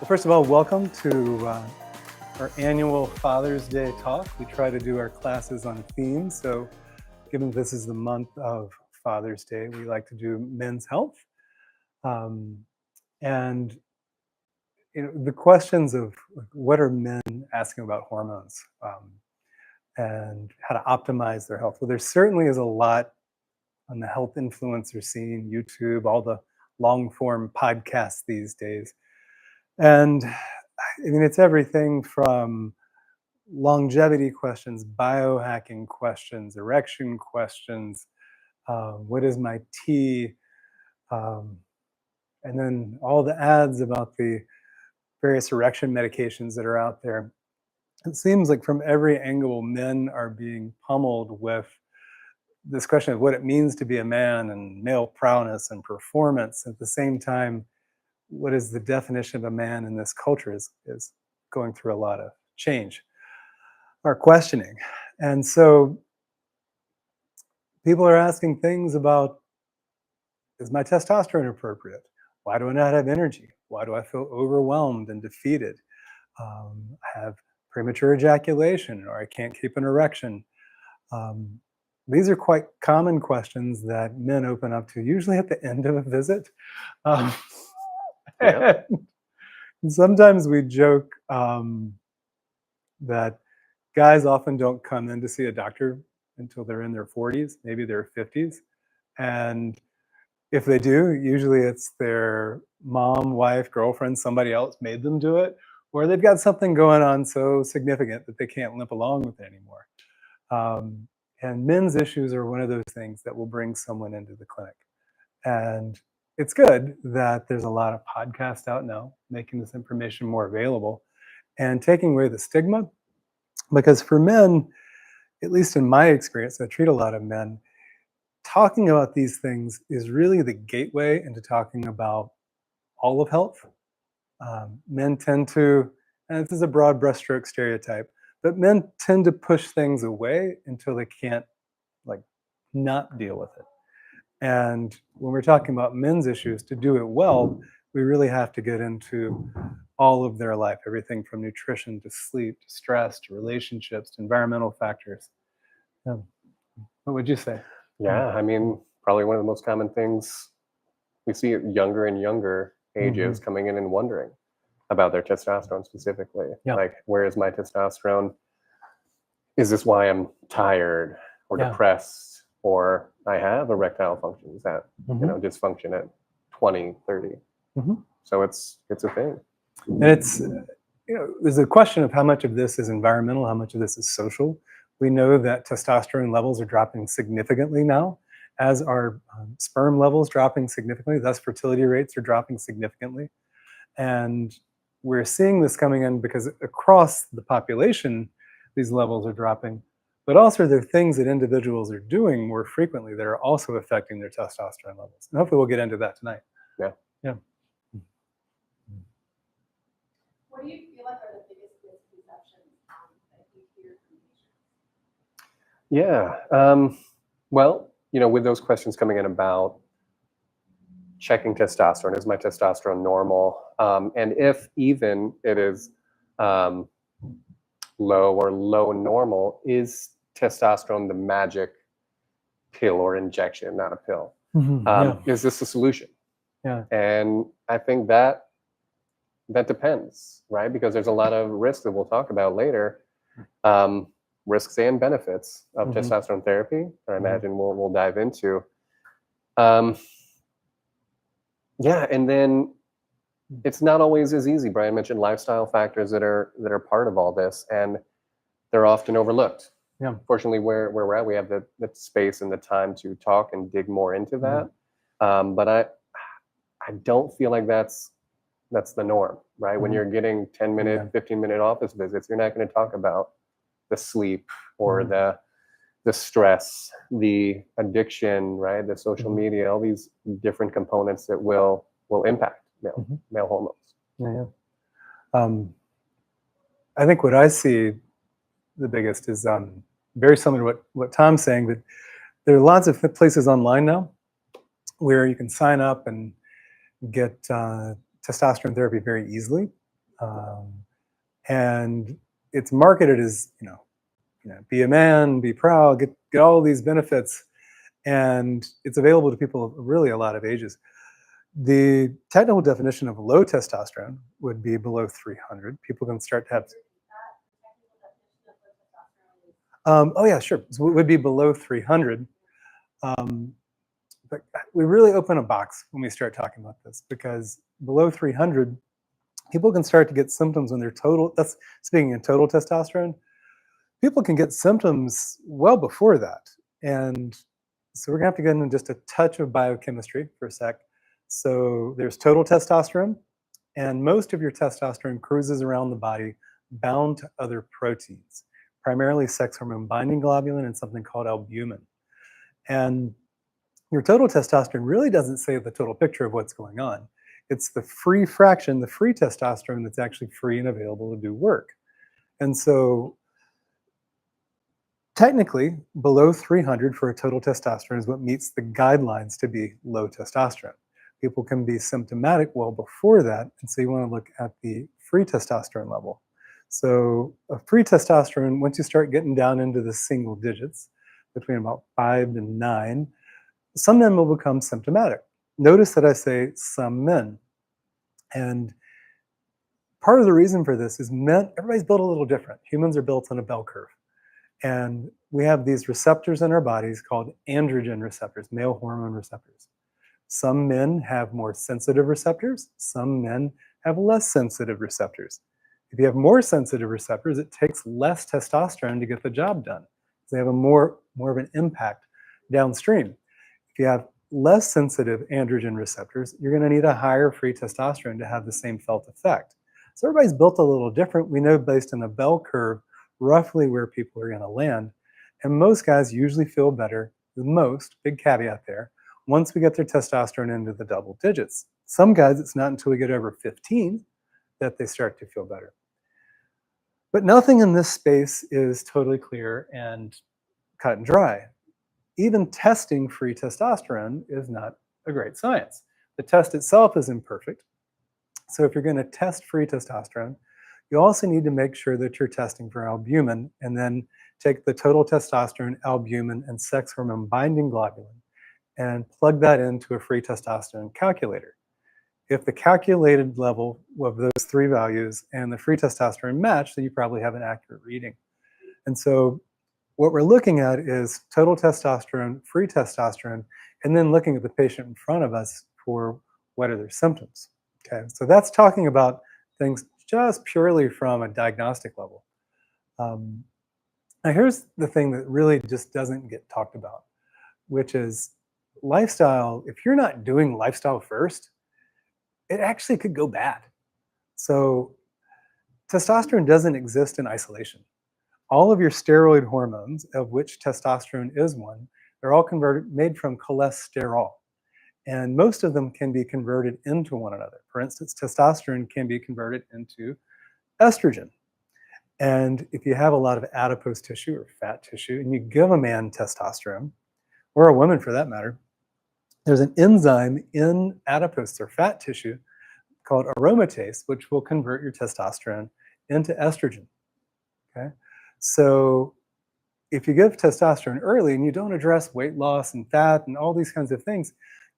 Well, first of all, welcome to our annual Father's Day talk. We try to do our classes on theme. So given this is the month of Father's Day, we like to do men's health. And the questions of what are men asking about hormones and how to optimize their health. Well, there certainly is a lot on the health influencer scene, YouTube, all the long form podcasts these days. And I mean, it's everything from longevity questions, biohacking questions, erection questions, what is my T, and then all the ads about the various erection medications that are out there. It seems like from every angle, men are being pummeled with this question of what it means to be a man and male prowess and performance. At the same time, what is the definition of a man in this culture is going through a lot of change or questioning. And so people are asking things about, is my testosterone appropriate? Why do I not have energy? Why do I feel overwhelmed and defeated? I have premature ejaculation, or I can't keep an erection. These are quite common questions that men open up to, usually at the end of a visit. Yep. And sometimes we joke that guys often don't come in to see a doctor until they're in their 40s, maybe their 50s. And if they do, usually it's their mom, wife, girlfriend, somebody else made them do it, or they've got something going on so significant that they can't limp along with it anymore. And men's issues are one of those things that will bring someone into the clinic. And it's good that there's a lot of podcasts out now making this information more available and taking away the stigma. Because for men, at least in my experience, I treat a lot of men, talking about these things is really the gateway into talking about all of health. Men tend to, and this is a broad brushstroke stereotype, but men tend to push things away until they can't not deal with it. And when we're talking about men's issues, to do it well, we really have to get into all of their life, everything from nutrition to sleep to stress to relationships to environmental factors. What would you say? Yeah, I mean, probably one of the most common things we see at younger and younger ages coming in and wondering about their testosterone specifically. Yeah. Like, where is my testosterone? Is this why I'm tired or depressed, or I have erectile function? Is that dysfunction at 20, 30? So it's a thing. And it's there's a question of how much of this is environmental, how much of this is social. We know that testosterone levels are dropping significantly now, as are sperm levels dropping significantly. Thus, fertility rates are dropping significantly. And we're seeing this coming in because across the population, these levels are dropping. But also there are things that individuals are doing more frequently that are also affecting their testosterone levels. And hopefully we'll get into that tonight. Yeah. What do you feel like are the biggest misconceptions that you hear from patients? Yeah. Well, with those questions coming in about checking testosterone, is my testosterone normal? And if even it is low or low normal, is testosterone the magic pill or injection, not a pill? Is this a solution? Yeah. And I think that depends, right? Because there's a lot of risks that we'll talk about later, risks and benefits of testosterone therapy. I imagine we'll dive into. Yeah, and then it's not always as easy. Brian mentioned lifestyle factors that are part of all this, and they're often overlooked. Yeah. Fortunately, where we're at, we have the space and the time to talk and dig more into that. But I don't feel like that's the norm, right? When you're getting 10-minute, 15-minute office visits, you're not going to talk about the sleep or the stress, the addiction, right? The social media, all these different components that will impact male hormones. I think what I see the biggest is very similar to what Tom's saying, that there are lots of places online now where you can sign up and get testosterone therapy very easily. And it's marketed as, be a man, be proud, get all these benefits. And it's available to people of really a lot of ages. The technical definition of low testosterone would be below 300. People can start to have. Oh yeah, sure. So it would be below 300. But we really open a box when we start talking about this, because below 300, people can start to get symptoms when they're total. That's speaking of total testosterone. People can get symptoms well before that. And so we're gonna have to get into just a touch of biochemistry for a sec. So there's total testosterone, and most of your testosterone cruises around the body bound to other proteins, primarily sex hormone binding globulin and something called albumin. And your total testosterone really doesn't say the total picture of what's going on. It's the free fraction, the free testosterone, that's actually free and available to do work. And so technically, below 300 for a total testosterone is what meets the guidelines to be low testosterone. People can be symptomatic well before that, and so you want to look at the free testosterone level. So a free testosterone, once you start getting down into the single digits, between about 5 and 9, some men will become symptomatic. Notice that I say some men. And part of the reason for this is everybody's built a little different. Humans are built on a bell curve. And we have these receptors in our bodies called androgen receptors, male hormone receptors. Some men have more sensitive receptors. Some men have less sensitive receptors. If you have more sensitive receptors, it takes less testosterone to get the job done. So they have a more of an impact downstream. If you have less sensitive androgen receptors, you're going to need a higher free testosterone to have the same felt effect. So everybody's built a little different. We know based on the bell curve roughly where people are going to land. And most guys usually feel better, big caveat there, once we get their testosterone into the double digits. Some guys, it's not until we get over 15 that they start to feel better. But nothing in this space is totally clear and cut and dry. Even testing free testosterone is not a great science. The test itself is imperfect. So if you're going to test free testosterone, you also need to make sure that you're testing for albumin, and then take the total testosterone, albumin, and sex hormone binding globulin and plug that into a free testosterone calculator. If the calculated level of those three values and the free testosterone match, then you probably have an accurate reading. And so what we're looking at is total testosterone, free testosterone, and then looking at the patient in front of us for what are their symptoms. Okay, so that's talking about things just purely from a diagnostic level. Now here's the thing that really just doesn't get talked about, which is lifestyle. If you're not doing lifestyle first, it actually could go bad. So testosterone doesn't exist in isolation. All of your steroid hormones, of which testosterone is one, they're all made from cholesterol. And most of them can be converted into one another. For instance, testosterone can be converted into estrogen. And if you have a lot of adipose tissue or fat tissue, and you give a man testosterone, or a woman for that matter, there's an enzyme in adipose or fat tissue called aromatase, which will convert your testosterone into estrogen. Okay? So if you give testosterone early and you don't address weight loss and fat and all these kinds of things,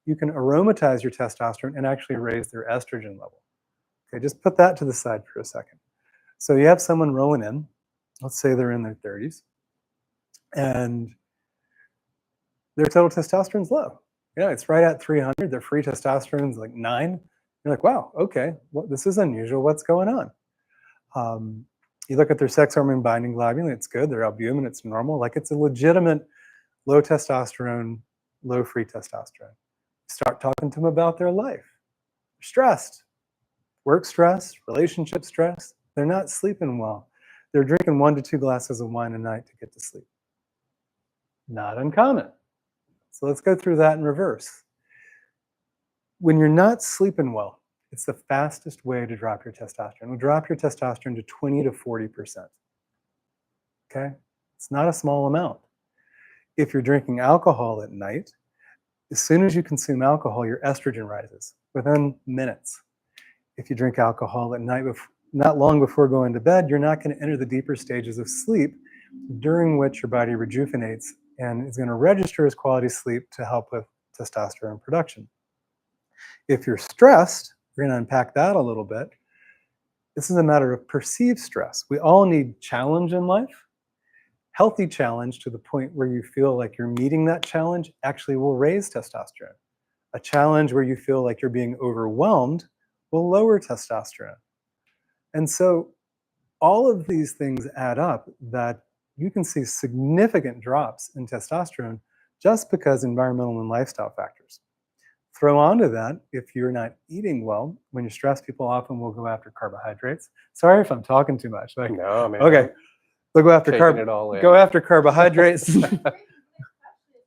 you can aromatize your testosterone and actually raise their estrogen level. Okay, just put that to the side for a second. So you have someone rolling in, let's say they're in their 30s, and their total testosterone's low. It's right at 300. Their free testosterone's like 9. You're like, wow, okay, this is unusual. What's going on? You look at their sex hormone binding globulin, it's good. Their albumin, it's normal. Like, it's a legitimate low testosterone, low free testosterone. Start talking to them about their life. They're stressed, work stress, relationship stress. They're not sleeping well. They're drinking 1 to 2 glasses of wine a night to get to sleep. Not uncommon. So let's go through that in reverse. When you're not sleeping well, it's the fastest way to drop your testosterone. It'll drop your testosterone to 20 to 40%. Okay? It's not a small amount. If you're drinking alcohol at night, as soon as you consume alcohol, your estrogen rises within minutes. If you drink alcohol at night not long before going to bed, you're not going to enter the deeper stages of sleep, during which your body rejuvenates and is going to register as quality sleep to help with testosterone production. If you're stressed, we're going to unpack that a little bit. This is a matter of perceived stress. We all need challenge in life. Healthy challenge to the point where you feel like you're meeting that challenge actually will raise testosterone. A challenge where you feel like you're being overwhelmed will lower testosterone. And so all of these things add up that you can see significant drops in testosterone just because environmental and lifestyle factors. Throw onto that, if you're not eating well, when you're stressed, people often will go after carbohydrates. Sorry if I'm talking too much. Like, No, man. okay, they'll go after Taking it all in. go after carbohydrates. Why is it the holistic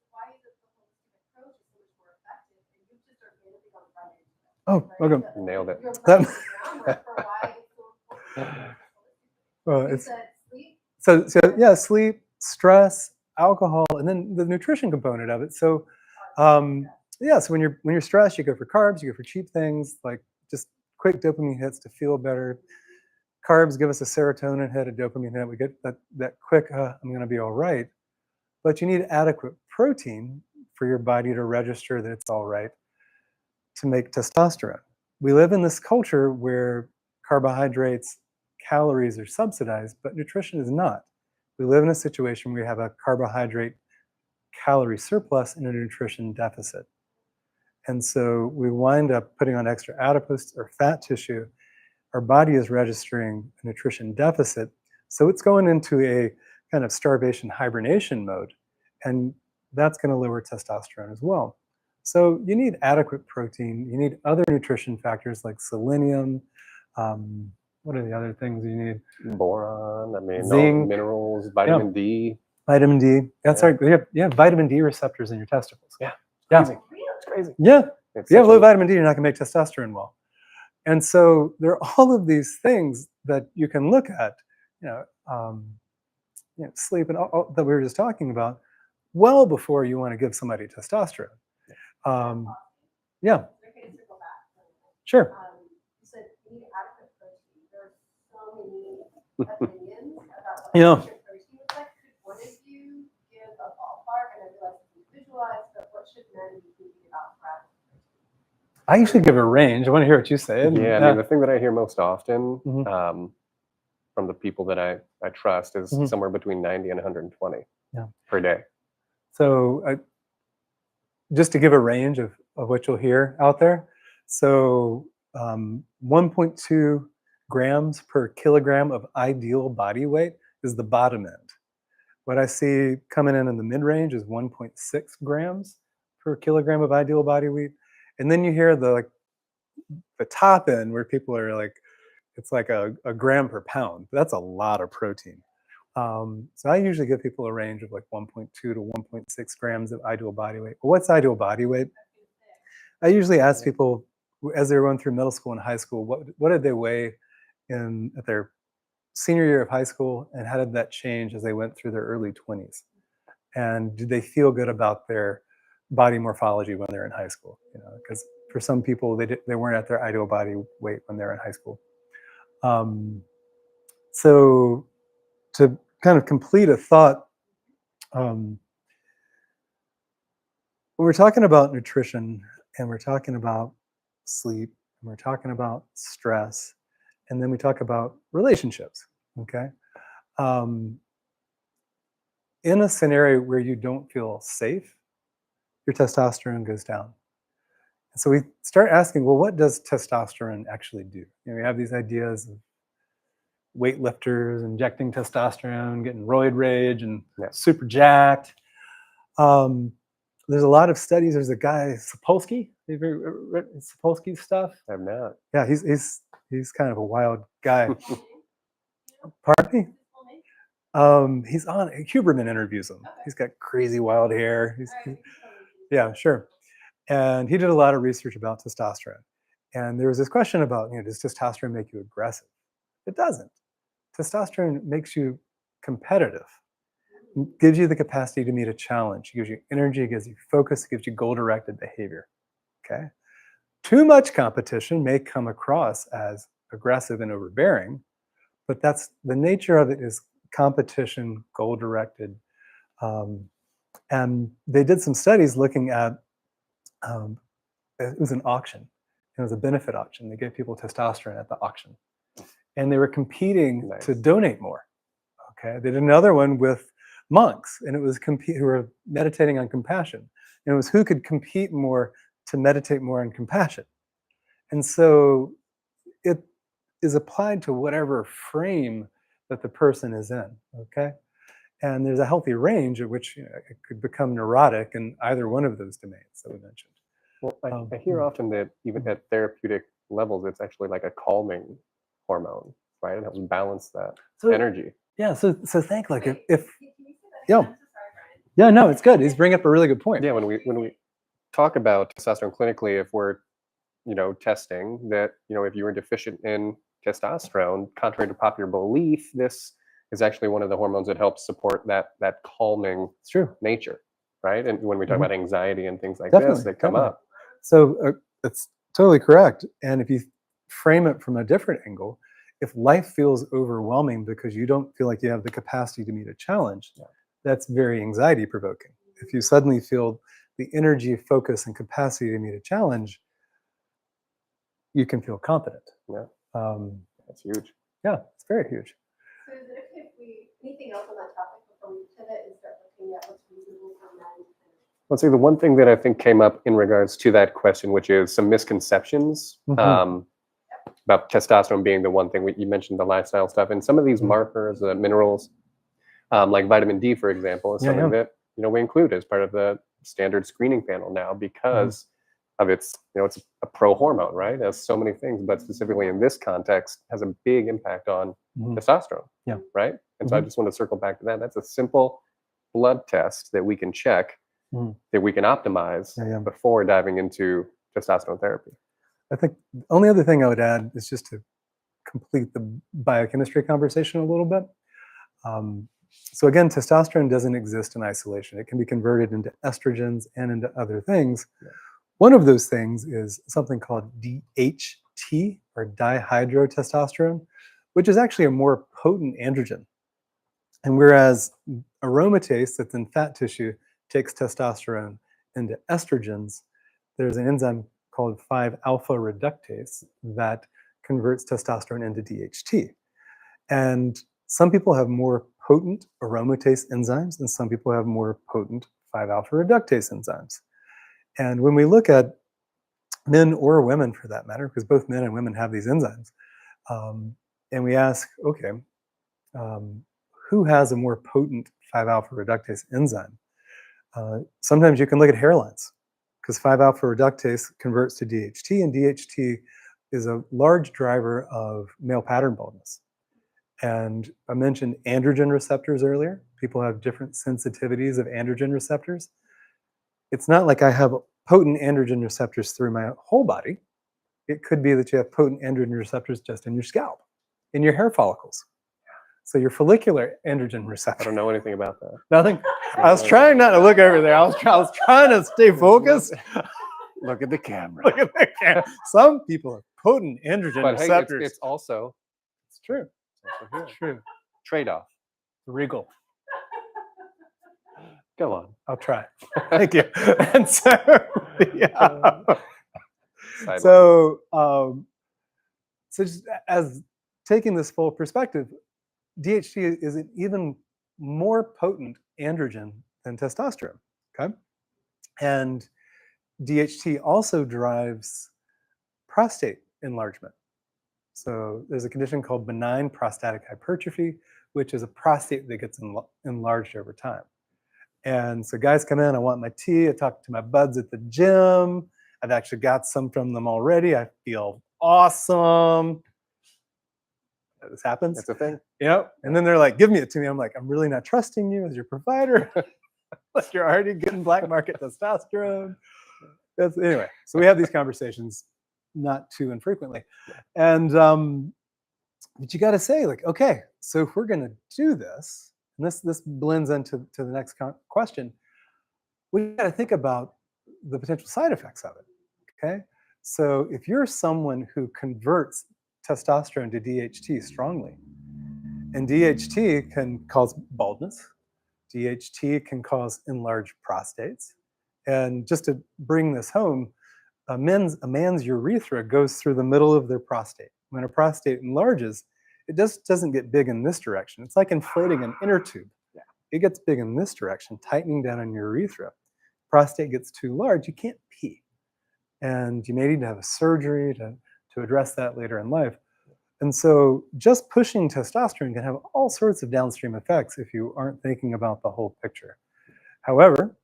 approach is so much more effective, and you just organically don't run into it? Oh, Right? okay. So Nailed it. You're That- laying the groundwork for why it's so important. Well, You it's said sleep. so yeah, sleep, stress, alcohol, and then the nutrition component of it. So yeah, so when you're stressed, you go for carbs, you go for cheap things like just quick dopamine hits to feel better. Carbs give us a serotonin hit, a dopamine hit. We get that quick, I'm going to be all right. But you need adequate protein for your body to register that it's all right to make testosterone. We live in this culture where carbohydrates, calories are subsidized, but nutrition is not. We live in a situation where we have a carbohydrate calorie surplus and a nutrition deficit. And so we wind up putting on extra adipose or fat tissue. Our body is registering a nutrition deficit. So it's going into a kind of starvation hibernation mode. And that's going to lower testosterone as well. So you need adequate protein. You need other nutrition factors like selenium. What are the other things you need? Boron, I mean, all Zinc. minerals, vitamin D. Vitamin D. That's Yeah. right. You have vitamin D receptors in your testicles. Yeah. Yeah. Crazy. It's crazy. Yeah. It's If you have such low a- vitamin D, you're not going to make testosterone well. And so there are all of these things that you can look at, sleep and all that we were just talking about, well before you want to give somebody testosterone. Yeah, Okay, to circle back. sure. You said you need adequate protein. There are so many opinions about what Yeah. adequate protein looks like. Could one of you give a ballpark? And I realize it's individualized, but what should men be thinking about for adequate protein? I usually give a range. I want to hear what you say. Yeah, I mean, the thing that I hear most often Mhm. from the people that I trust is Mhm. somewhere between 90 and 120 Yeah. per day. So just to give a range of what you'll hear out there. So 1.2 grams per kilogram of ideal body weight is the bottom end. What I see coming in the mid-range is 1.6 grams per kilogram of ideal body weight. And then you hear the top end where people are like, it's like a gram per pound. That's a lot of protein. So I usually give people a range of like 1.2 to 1.6 grams of ideal body weight. But what's ideal body weight? I usually ask people as they're going through middle school and high school, what did they weigh at their senior year of high school, and how did that change as they went through their early 20s? And did they feel good about their body morphology when they're in high school? Because for some people, they weren't at their ideal body weight when they're in high school. So to kind of complete a thought, when we're talking about nutrition and we're talking about sleep and we're talking about stress, and then we talk about relationships, okay? In a scenario where you don't feel safe, your testosterone goes down. So we start asking, well, what does testosterone actually do? We have these ideas of weightlifters injecting testosterone, getting roid rage, and super jacked. There's a lot of studies. There's a guy, Sapolsky. Have you ever read Sapolsky's stuff? I have not. Yeah, he's kind of a wild guy. Pardon me? He's on Huberman interviews him. He's got crazy wild hair. Yeah, sure. And he did a lot of research about testosterone. And there was this question about, does testosterone make you aggressive? It doesn't. Testosterone makes you competitive, gives you the capacity to meet a challenge, it gives you energy, it gives you focus, it gives you goal-directed behavior. Okay. Too much competition may come across as aggressive and overbearing, but that's the nature of it is competition, goal directed. And they did some studies looking at, it was an auction. It was a benefit auction. They gave people testosterone at the auction. And they were competing to donate more. Okay. They did another one with monks, and it was who were meditating on compassion. And it was who could compete more to meditate more on compassion. And so it is applied to whatever frame that the person is in. Okay. And there's a healthy range at which it could become neurotic in either one of those domains that we mentioned. Well, I hear often that even at therapeutic levels, it's actually like a calming hormone, right? It helps balance that energy. Yeah. So think like Wait, if can you say that yeah. again? I'm so sorry, Brian. Yeah, no, it's good. He's bringing up a really good point. Yeah, when we talk about testosterone clinically, if we're testing that, if you were deficient in testosterone, contrary to popular belief, this is actually one of the hormones that helps support that calming It's true. nature, right? And when we talk about anxiety and things like Definitely, this that come definitely. up, So it's totally correct. And if you frame it from a different angle, if life feels overwhelming because you don't feel like you have the capacity to meet a challenge, that's very anxiety provoking. If you suddenly feel the energy, focus, and capacity to meet a challenge, you can feel confident. Yeah. That's huge. Yeah, it's very huge. So is it okay if anything else on that topic before we pivot and start looking at what's reasonable for men? Let's see, the one thing that I think came up in regards to that question, which is some misconceptions about testosterone being the one thing. You mentioned the lifestyle stuff, and some of these markers, minerals, like vitamin D, for example, is something that we include as part of the standard screening panel now because of its, it's a pro hormone, right? It has so many things, but specifically in this context, has a big impact on testosterone. Yeah. Right. And so I just want to circle back to that. That's a simple blood test that we can check, that we can optimize before diving into testosterone therapy. I think the only other thing I would add is just to complete the biochemistry conversation a little bit. So again, testosterone doesn't exist in isolation. It can be converted into estrogens and into other things. Yeah. One of those things is something called DHT, or dihydrotestosterone, which is actually a more potent androgen. And whereas aromatase, that's in fat tissue, takes testosterone into estrogens, there's an enzyme called 5-alpha reductase that converts testosterone into DHT. And some people have more potent aromatase enzymes, and some people have more potent 5-alpha reductase enzymes. And when we look at men or women, for that matter, because both men and women have these enzymes, and we ask, okay, who has a more potent 5-alpha reductase enzyme? Sometimes you can look at hairlines, because 5-alpha reductase converts to DHT, and DHT is a large driver of male pattern baldness. And I mentioned androgen receptors earlier. People have different sensitivities of androgen receptors. It's not like I have potent androgen receptors through my whole body. It could be that you have potent androgen receptors just in your scalp, in your hair follicles. So your follicular androgen receptor. I don't know anything about that. Nothing. I was trying not to look over there. I was trying to stay focused. Look at the camera. Look at the camera. Some people have potent androgen receptors. Hey, it's also true. It's true. Trade-off. Regal. Go on. I'll try. Thank you. And so, yeah. So just as taking this full perspective, DHT is an even more potent androgen than testosterone. Okay, and DHT also drives prostate enlargement. So there's a condition called benign prostatic hypertrophy, which is a prostate that gets enlarged over time. And so guys come in, I want my tea, I talk to my buds at the gym, I've actually got some from them already, I feel awesome. This happens. That's a thing. Yep. And then they're like, give me it to me. I'm like, I'm really not trusting you as your provider. Like you're already getting black market testosterone. Anyway, so we have these conversations not too infrequently. And but you got to say, like, okay, so if we're going to do this, and this blends into the next question, we got to think about the potential side effects of it. Okay, so if you're someone who converts testosterone to DHT strongly. And DHT can cause baldness. DHT can cause enlarged prostates. And just to bring this home, a man's urethra goes through the middle of their prostate. When a prostate enlarges, it just doesn't get big in this direction. It's like inflating an inner tube. Yeah. It gets big in this direction, tightening down on your urethra. Prostate gets too large, you can't pee. And you may need to have a surgery to address that later in life. And so just pushing testosterone can have all sorts of downstream effects if you aren't thinking about the whole picture. However,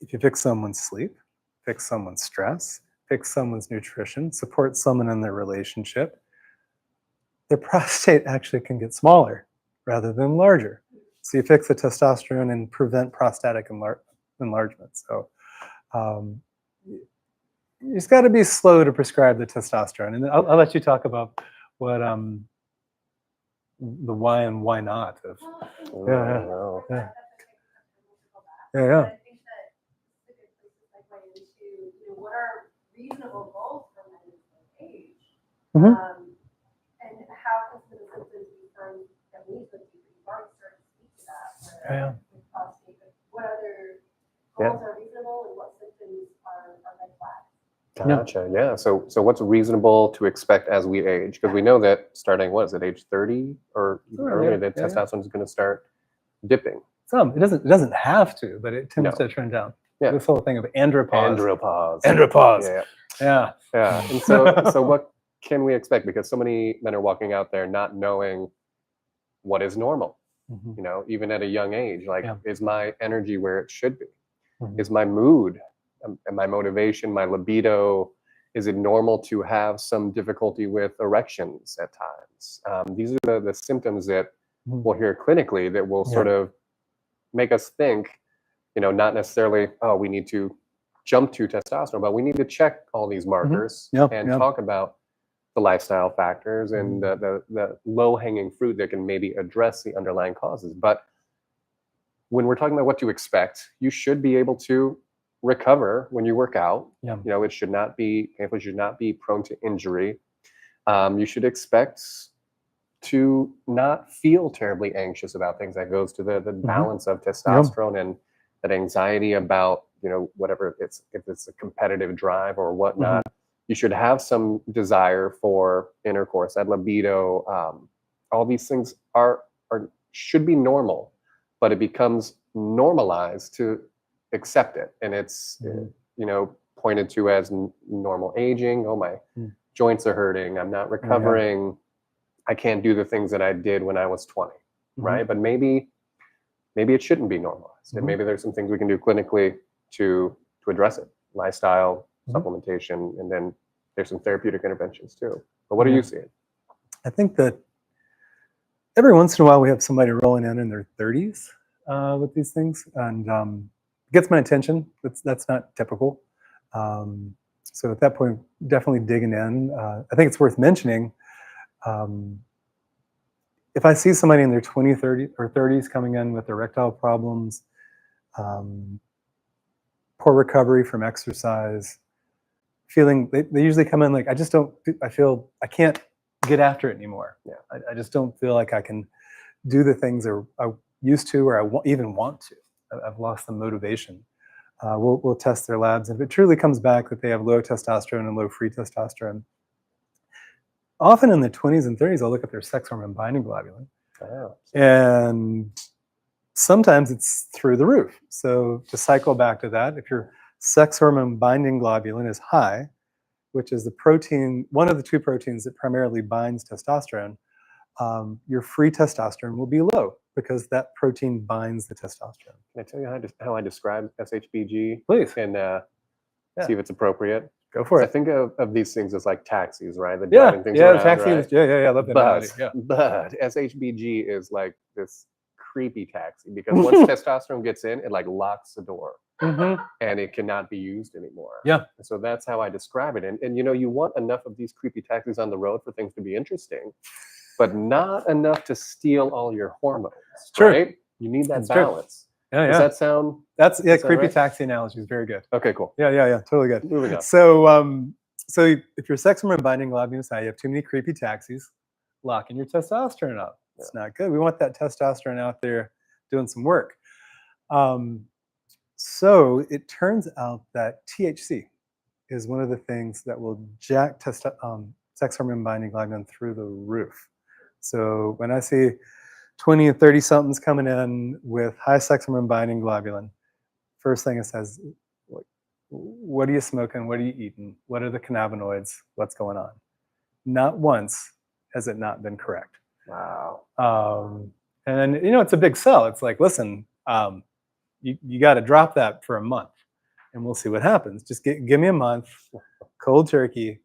if you fix someone's sleep, fix someone's stress, fix someone's nutrition, support someone in their relationship, their prostate actually can get smaller rather than larger. So you fix the testosterone and prevent prostatic enlargement. So you just got to be slow to prescribe the testosterone. And I'll let you talk about what the why and why not of. Yeah. I think that it's a good place to segue into, what are reasonable goals for men in age? And how can some of the symptoms be from that we need to do? You've already started to speak to that. With prostate, but what other goals are reasonable and what symptoms are red flags? Gotcha. Yeah. So what's reasonable to expect as we age? Because we know that starting, what is it, age 30 or earlier, that testosterone is going to start dipping. It doesn't have to, but it tends to trend down. Yeah. This whole thing of andropause. Yeah. And so what can we expect? Because so many men are walking out there not knowing what is normal. Even at a young age, is my energy where it should be? Is my mood and my motivation, my libido, is it normal to have some difficulty with erections at times? These are the symptoms that we'll hear clinically that will sort of make us think, not necessarily, oh, we need to jump to testosterone, but we need to check all these markers and talk about the lifestyle factors and the low-hanging fruit that can maybe address the underlying causes. But when we're talking about what to expect, you should be able to recover when you work out. It should not be painful, should not be prone to injury. You should expect to not feel terribly anxious about things. That goes to the balance of testosterone and that anxiety about, whatever if it's a competitive drive or whatnot. You should have some desire for intercourse, that libido. All these things should be normal, but it becomes normalized to accept it, and it's pointed to as normal aging. Oh, my joints are hurting, I'm not recovering, I can't do the things that I did when I was 20, right? But maybe it shouldn't be normalized, and maybe there's some things we can do clinically to address it, lifestyle, supplementation, and then there's some therapeutic interventions too. But what are you seeing? I think that every once in a while we have somebody rolling in their 30s with these things, and gets my attention. That's not typical. So at that point, definitely digging in. I think it's worth mentioning, if I see somebody in their 20s, 30s, or 30s coming in with erectile problems, poor recovery from exercise, feeling, they usually come in like, I feel I can't get after it anymore. I just don't feel like I can do the things I used to, or I even want to. I've lost the motivation. We'll test their labs. If it truly comes back that they have low testosterone and low free testosterone, often in the 20s and 30s, I'll look at their sex hormone binding globulin. And sometimes it's through the roof. So to cycle back to that, if your sex hormone binding globulin is high, which is the protein, one of the two proteins that primarily binds testosterone, your free testosterone will be low because that protein binds the testosterone. Can I tell you how I describe SHBG? Please. And see if it's appropriate. Go for it. I think of these things as like taxis, right? The driving things around, taxi. right? I love that analogy. But SHBG is like this creepy taxi because once testosterone gets in, it like locks the door and it cannot be used anymore. So that's how I describe it. And you want enough of these creepy taxis on the road for things to be interesting, but not enough to steal all your hormones, right? You need that balance. Does that sound? That's creepy taxi analogy is very good. Okay, cool. Yeah, totally good. Moving on. So So if your sex hormone binding globulin is high, you have too many creepy taxis, locking your testosterone up. It's not good. We want that testosterone out there doing some work. So it turns out that THC is one of the things that will jack sex hormone binding globulin through the roof. So when I see 20 and 30 somethings coming in with high sex hormone binding globulin, first thing it says, what are you smoking? What are you eating? What are the cannabinoids? What's going on? Not once has it not been correct. Wow. And then, it's a big sell. It's like, listen, you got to drop that for a month and we'll see what happens. Just give me a month, cold turkey,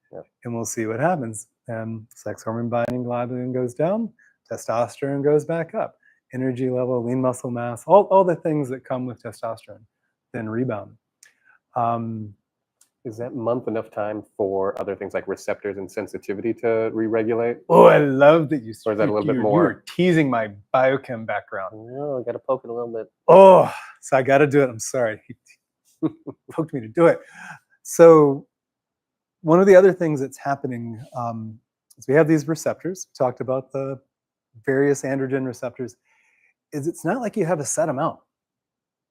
and we'll see what happens. And sex hormone binding globulin goes down, testosterone goes back up, energy level, lean muscle mass, all the things that come with testosterone then rebound. Is that month enough time for other things like receptors and sensitivity to re-regulate? Oh, I love that you. Or is that a little bit You more? were teasing my biochem background. No, I got to poke it a little bit. Oh, so I got to do it. I'm sorry. He poked me to do it. So one of the other things that's happening is we have these receptors. We talked about the various androgen receptors. Is it's not like you have a set amount.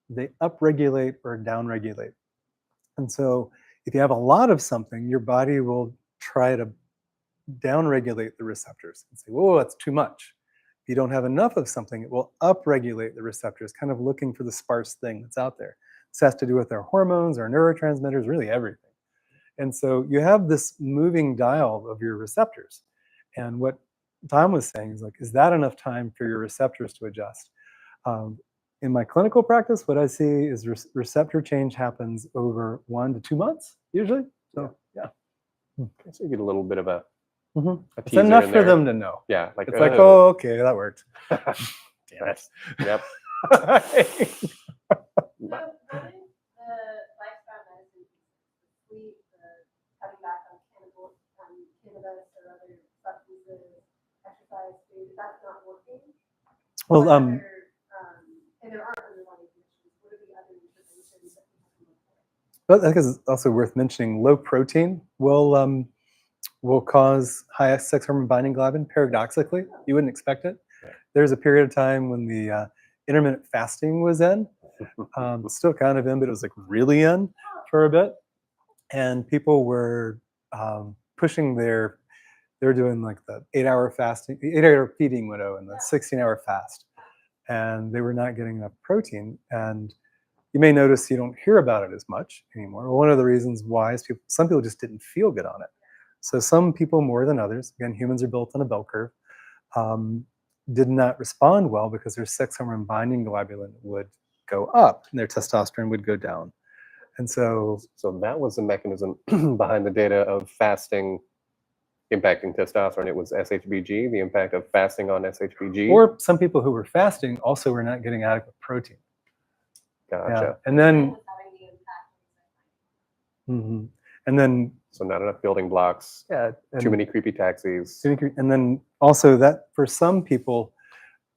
They upregulate or downregulate. And so if you have a lot of something, your body will try to downregulate the receptors and say, whoa, that's too much. If you don't have enough of something, it will upregulate the receptors, kind of looking for the sparse thing that's out there. This has to do with our hormones, our neurotransmitters, really everything. And so you have this moving dial of your receptors. And what Tom was saying is like, is that enough time for your receptors to adjust? In my clinical practice, what I see is receptor change happens over 1 to 2 months, usually. So, yeah. So you get a little bit of a It's enough for them to know. Yeah. Like, it's like, oh, okay, that worked. Damn it. Yep. So what is the lifestyle medicine, sleep, cutting back on cannabis or other substances, exercise, food, that's not working? Well, and there aren't underlying conditions. What are the other interventions that we have to look for? but I think it's also worth mentioning low protein will cause high sex hormone binding globulin, paradoxically. You wouldn't expect it. There's a period of time when the intermittent fasting was in, still kind of in, but it was like really in for a bit. And people were pushing they were doing like the 8-hour fasting, 8-hour feeding window and the 16-hour fast. And they were not getting enough protein. And you may notice you don't hear about it as much anymore. Well, one of the reasons why is some people just didn't feel good on it. So some people more than others, again, humans are built on a bell curve, did not respond well because their sex hormone binding globulin would go up and their testosterone would go down. And so that was the mechanism behind the data of fasting impacting testosterone. It was SHBG, the impact of fasting on SHBG. Or some people who were fasting also were not getting adequate protein. Gotcha. Yeah. And then, and then, so not enough building blocks. Yeah. Too many creepy taxis. And then also that for some people,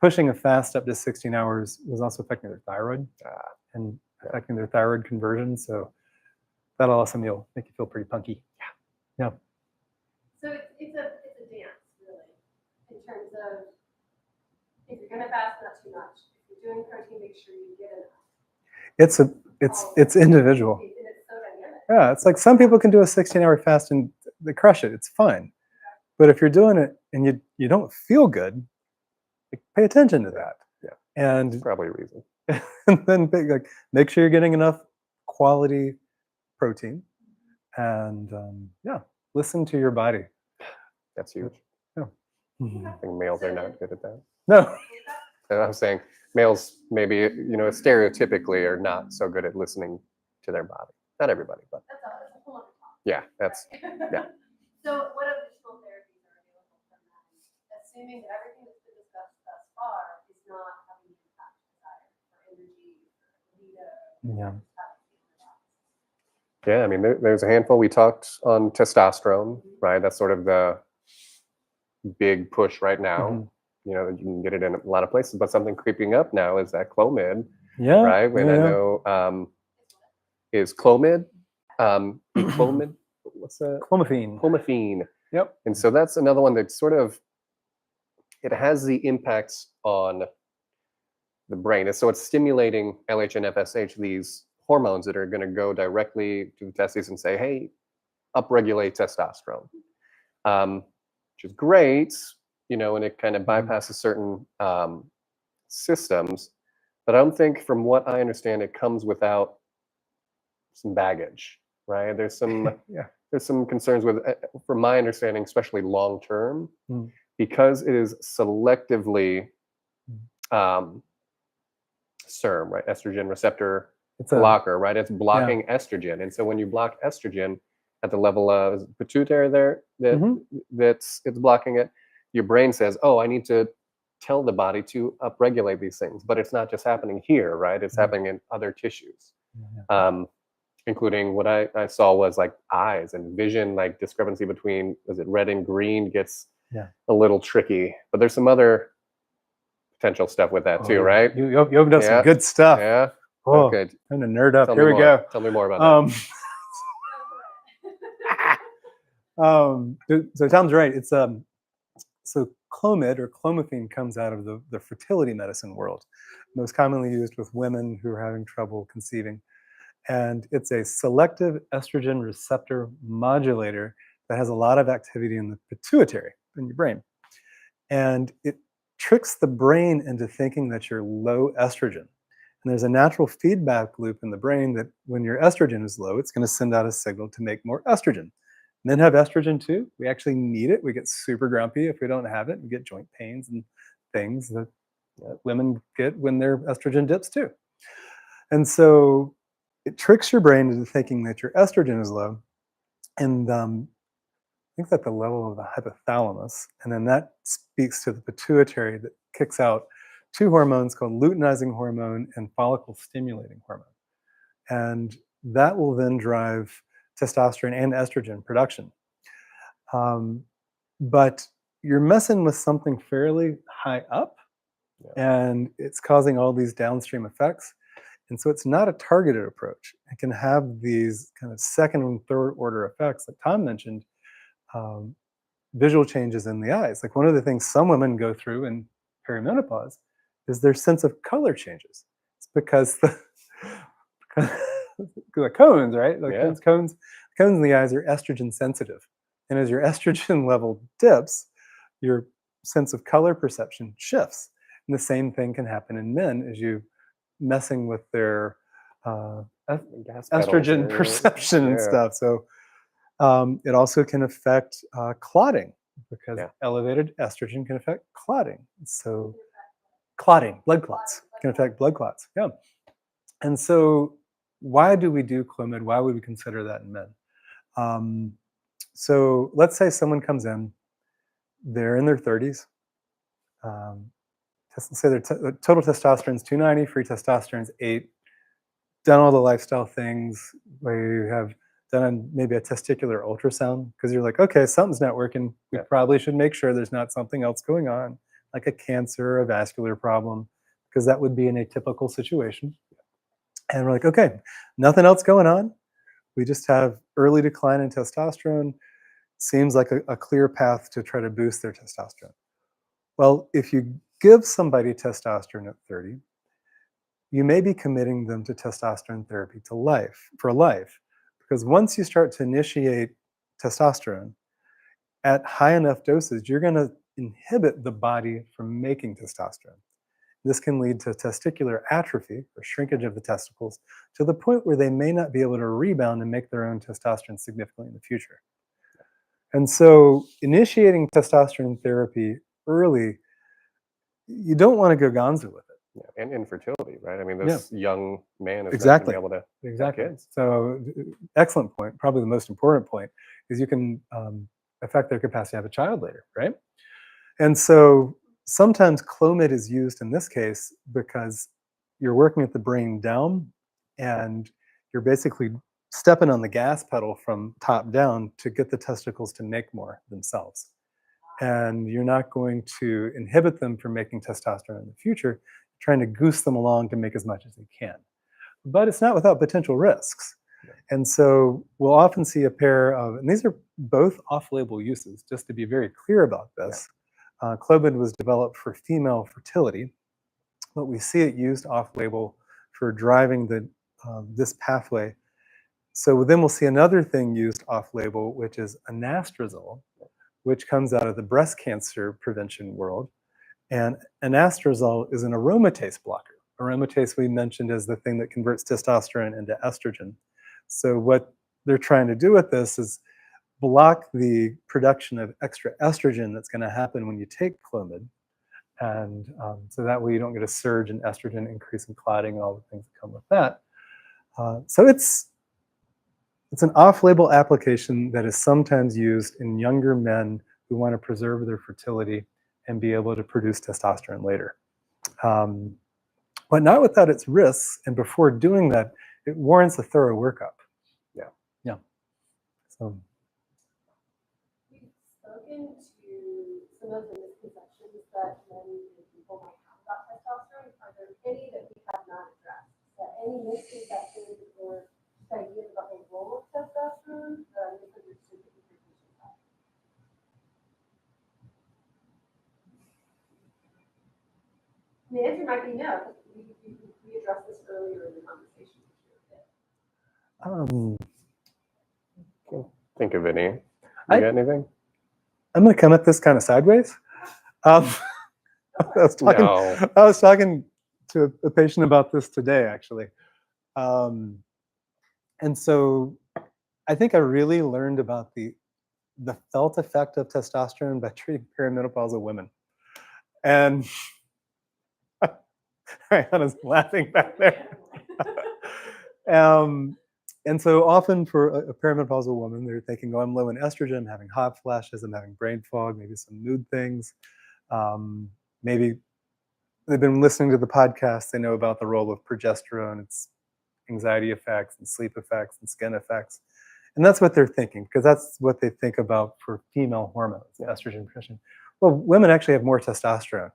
pushing a fast up to 16 hours was also affecting their thyroid and affecting their thyroid conversion. So that'll also make you feel pretty punky. Yeah. So it's a dance, really, in terms of if you're going to fast, not too much. If you're doing protein, make sure you get enough. It's individual. And it's so dynamic. Yeah, it's like some people can do a 16-hour fast and they crush it. It's fine. But if you're doing it and you don't feel good, pay attention to that. Yeah. And that's probably a reason. And then make sure you're getting enough quality protein. And listen to your body. That's huge. Yeah. I think males are not good at that. No. And I'm saying males maybe, stereotypically are not so good at listening to their body. Not everybody, but That's a whole other topic. yeah, that's So what additional therapies are available from that? Assuming that everything that's been discussed thus far is not having an impact desire for energy, for libido. Yeah, I mean, there's a handful. We talked on testosterone, right? That's sort of the big push right now. You can get it in a lot of places, but something creeping up now is that Clomid, right? And I know is Clomid, Clomid. what's that? Clomiphene. Clomiphene. Yep. And so that's another one that sort of, it has the impacts on the brain. And so it's stimulating LH and FSH, these hormones that are going to go directly to the testes and say, hey, upregulate testosterone, which is great, you know, and it kind of bypasses certain systems. But I don't think, from what I understand, it comes without some baggage, right? There's some Yeah. there's some concerns with, from my understanding, especially long term, Mm. because it is selectively SERM, right? Estrogen receptor It's blocker, right? It's blocking estrogen, and so when you block estrogen at the level of, is it pituitary there that it's blocking it, your brain says, oh, I need to tell the body to upregulate these things, but it's not just happening here, right? It's happening in other tissues, including what I saw was like eyes and vision, like discrepancy between, was it red and green, gets a little tricky, but there's some other potential stuff with that too, right? You opened up some good stuff. Yeah. Oh, Okay. I'm gonna nerd up. Tell Here me we more. go. Tell me more about that. So Tom's right. It's so Clomid or clomiphene comes out of the fertility medicine world, most commonly used with women who are having trouble conceiving. And it's a selective estrogen receptor modulator that has a lot of activity in the pituitary, in your brain. And it tricks the brain into thinking that you're low estrogen. And there's a natural feedback loop in the brain that when your estrogen is low, it's going to send out a signal to make more estrogen. Men have estrogen too. We actually need it. We get super grumpy if we don't have it. We get joint pains and things that women get when their estrogen dips too. And so it tricks your brain into thinking that your estrogen is low. And I think it's at the level of the hypothalamus. And then that speaks to the pituitary that kicks out two hormones called luteinizing hormone and follicle stimulating hormone. And that will then drive testosterone and estrogen production. But you're messing with something fairly high up, and it's causing all these downstream effects. And so it's not a targeted approach. It can have these kind of second and third order effects, like Tom mentioned, visual changes in the eyes. Like one of the things some women go through in perimenopause is their sense of color changes. It's because the cones, right? The cones in the eyes are estrogen sensitive. And as your estrogen level dips, your sense of color perception shifts. And the same thing can happen in men as you messing with their estrogen perception and stuff. So it also can affect clotting, because elevated estrogen can affect clotting. So clotting, blood clots, can affect blood clots. Yeah. And so why do we do Clomid? Why would we consider that in men? So let's say someone comes in, they're in their 30s. Let's say their total testosterone is 290, free testosterone is 8. Done all the lifestyle things where you have done maybe a testicular ultrasound, because you're like, okay, something's not working. We probably should make sure there's not something else going on, like a cancer or a vascular problem, because that would be an atypical situation. And we're like, okay, nothing else going on. We just have early decline in testosterone. Seems like a clear path to try to boost their testosterone. Well, if you give somebody testosterone at 30, you may be committing them to testosterone therapy for life. Because once you start to initiate testosterone at high enough doses, you're going to inhibit the body from making testosterone. This can lead to testicular atrophy, or shrinkage of the testicles, to the point where they may not be able to rebound and make their own testosterone significantly in the future. And so initiating testosterone therapy early, you don't want to go gonzo with it. Yeah. And infertility, right? I mean, this young man is exactly. not going to be able to have kids. So excellent point. Probably the most important point is you can affect their capacity to have a child later, right? And so sometimes Clomid is used in this case because you're working at the brain down, and you're basically stepping on the gas pedal from top down to get the testicles to make more themselves. And you're not going to inhibit them from making testosterone in the future. You're trying to goose them along to make as much as they can. But it's not without potential risks. And so we'll often see a pair of, and these are both off-label uses, just to be very clear about this. Clomid was developed for female fertility, but we see it used off-label for driving this pathway. So then we'll see another thing used off-label, which is anastrozole, which comes out of the breast cancer prevention world. And anastrozole is an aromatase blocker. Aromatase we mentioned is the thing that converts testosterone into estrogen. So what they're trying to do with this is block the production of extra estrogen that's going to happen when you take Clomid. And so that way you don't get a surge in estrogen, increase in clotting, and all the things that come with that. So it's an off-label application that is sometimes used in younger men who want to preserve their fertility and be able to produce testosterone later. But not without its risks, and before doing that, it warrants a thorough workup. Yeah. So. We've spoken to some of the misconceptions that many people might have about testosterone. Are there any that we have not addressed? Any misconceptions or ideas about the role of testosterone that are misunderstood that we could teach about? The answer might be no. We addressed this earlier in the conversation. Can't think of any. You got anything? I'm going to come at this kind of sideways. I was talking to a patient about this today, actually. And so I think I really learned about the felt effect of testosterone by treating perimenopausal women. And Rihanna's laughing back there. And so often for a perimenopausal woman, they're thinking, oh, I'm low in estrogen, I'm having hot flashes, I'm having brain fog, maybe some mood things. Maybe they've been listening to the podcast, they know about the role of progesterone, its anxiety effects and sleep effects and skin effects. And that's what they're thinking, because that's what they think about for female hormones, estrogen, progesterone. Well, women actually have more testosterone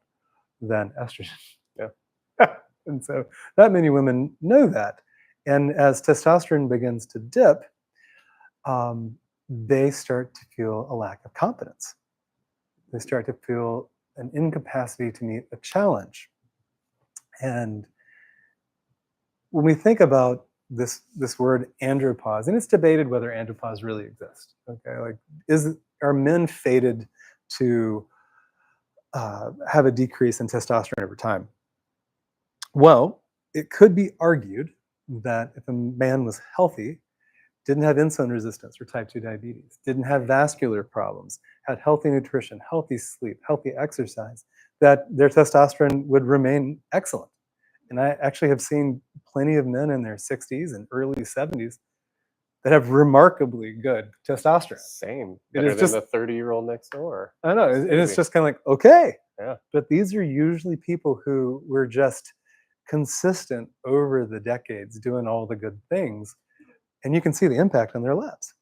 than estrogen. Yeah. And so not many women know that. And as testosterone begins to dip, they start to feel a lack of confidence. They start to feel an incapacity to meet a challenge. And when we think about this word andropause, and it's debated whether andropause really exists. Okay, like are men fated to have a decrease in testosterone over time? Well, it could be argued that if a man was healthy, didn't have insulin resistance or type 2 diabetes, didn't have vascular problems, had healthy nutrition, healthy sleep, healthy exercise, that their testosterone would remain excellent. And I actually have seen plenty of men in their 60s and early 70s that have remarkably good testosterone. Same. Better than the 30-year-old next door. I know. And it's just kind of like, okay. Yeah. But these are usually people who were just consistent over the decades doing all the good things. And you can see the impact on their lives.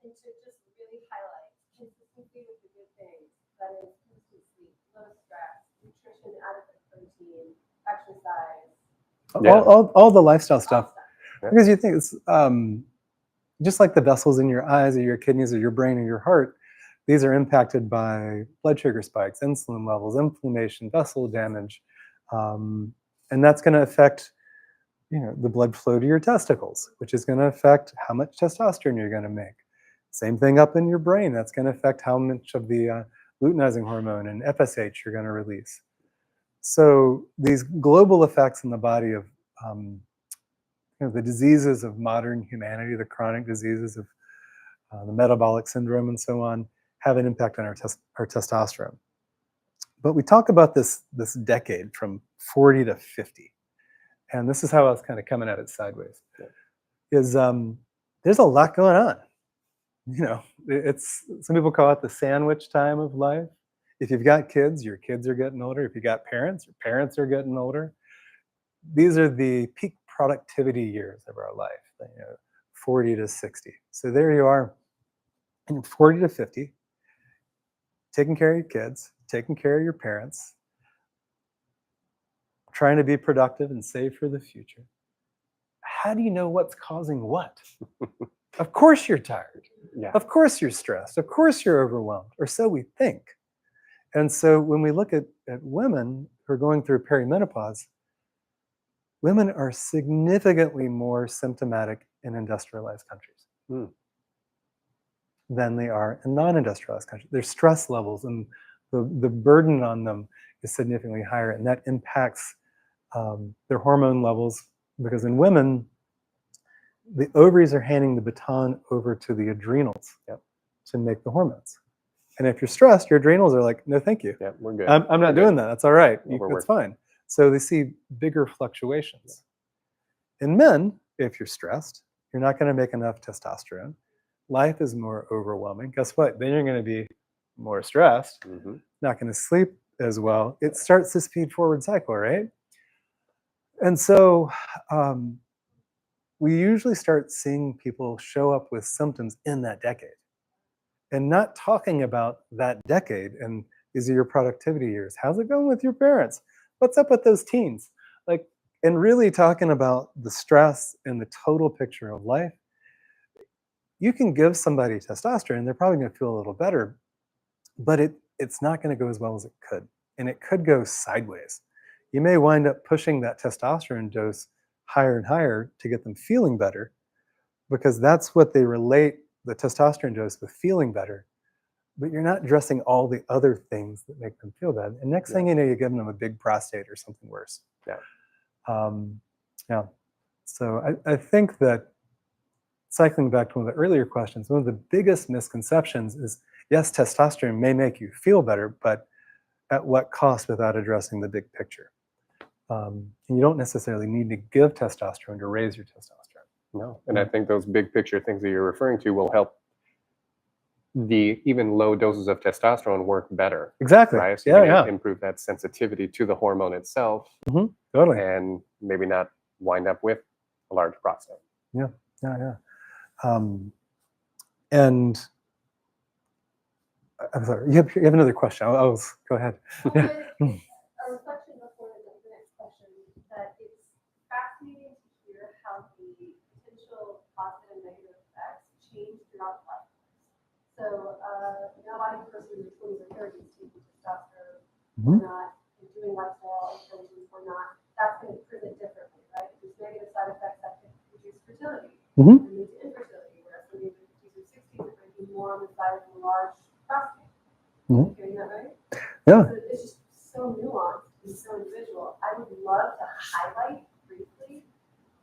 And to just really highlight consistency with the good things, that is consistent sleep, low stress, nutrition, adequate protein, exercise. All the lifestyle stuff. Yeah. Because you think it's just like the vessels in your eyes or your kidneys or your brain or your heart, these are impacted by blood sugar spikes, insulin levels, inflammation, vessel damage. And that's going to affect the blood flow to your testicles, which is going to affect how much testosterone you're going to make. Same thing up in your brain. That's going to affect how much of the luteinizing hormone and FSH you're going to release. So these global effects in the body of the diseases of modern humanity, the chronic diseases of the metabolic syndrome and so on, have an impact on our testosterone. But we talk about this decade from 40 to 50. And this is how I was kind of coming at it sideways. Is there's a lot going on. It's some people call it the sandwich time of life. If you've got kids, your kids are getting older. If you got parents, your parents are getting older. These are the peak productivity years of our life, 40 to 60. So there you are, 40 to 50, taking care of your kids, taking care of your parents, trying to be productive and save for the future. how do you know what's causing what? Of course you're tired. Yeah. Of course you're stressed. Of course you're overwhelmed, or so we think. And so when we look at women who are going through perimenopause, women are significantly more symptomatic in industrialized countries than they are in non-industrialized countries. Their stress levels and the burden on them is significantly higher, and that impacts their hormone levels, because in women, the ovaries are handing the baton over to the adrenals to make the hormones. And if you're stressed, your adrenals are like, no, thank you. Yeah, we're good. I'm not doing that. That's all right. That's fine. So they see bigger fluctuations. In men, if you're stressed, you're not going to make enough testosterone. Life is more overwhelming. Guess what? Then you're going to be more stressed, not going to sleep as well. It starts this feed-forward cycle, right? And so we usually start seeing people show up with symptoms in that decade, and not talking about that decade and these are your productivity years. How's it going with your parents? What's up with those teens? Like, and really talking about the stress and the total picture of life. You can give somebody testosterone, they're probably going to feel a little better, but it's not going to go as well as it could. And it could go sideways. You may wind up pushing that testosterone dose higher and higher to get them feeling better, because that's what they relate the testosterone dose with, feeling better. But you're not addressing all the other things that make them feel bad. And next thing you know, you're giving them a big prostate or something worse. So I think that, cycling back to one of the earlier questions, one of the biggest misconceptions is, yes, testosterone may make you feel better, but at what cost without addressing the big picture? And you don't necessarily need to give testosterone to raise your testosterone. No, and I think those big picture things that you're referring to will help the even low doses of testosterone work better. Exactly. Right? So improve that sensitivity to the hormone itself. Totally. And maybe not wind up with a large prostate. And I'm sorry, you have another question. I'll go ahead. A reflection before the next question, that it's fascinating to hear how the potential positive and negative effects change throughout life. So, a lot of person in their 20s or 30s taking testosterone or not, and doing lifestyle interventions or not, that's going to present differently, right? There's negative side effects that can reduce fertility and lead to infertility, whereas when you're in the 50s or 60s, it might be more on the side of a large prostate. Am I hearing that right? Yeah. So it's just so nuanced and so individual. I would love to highlight briefly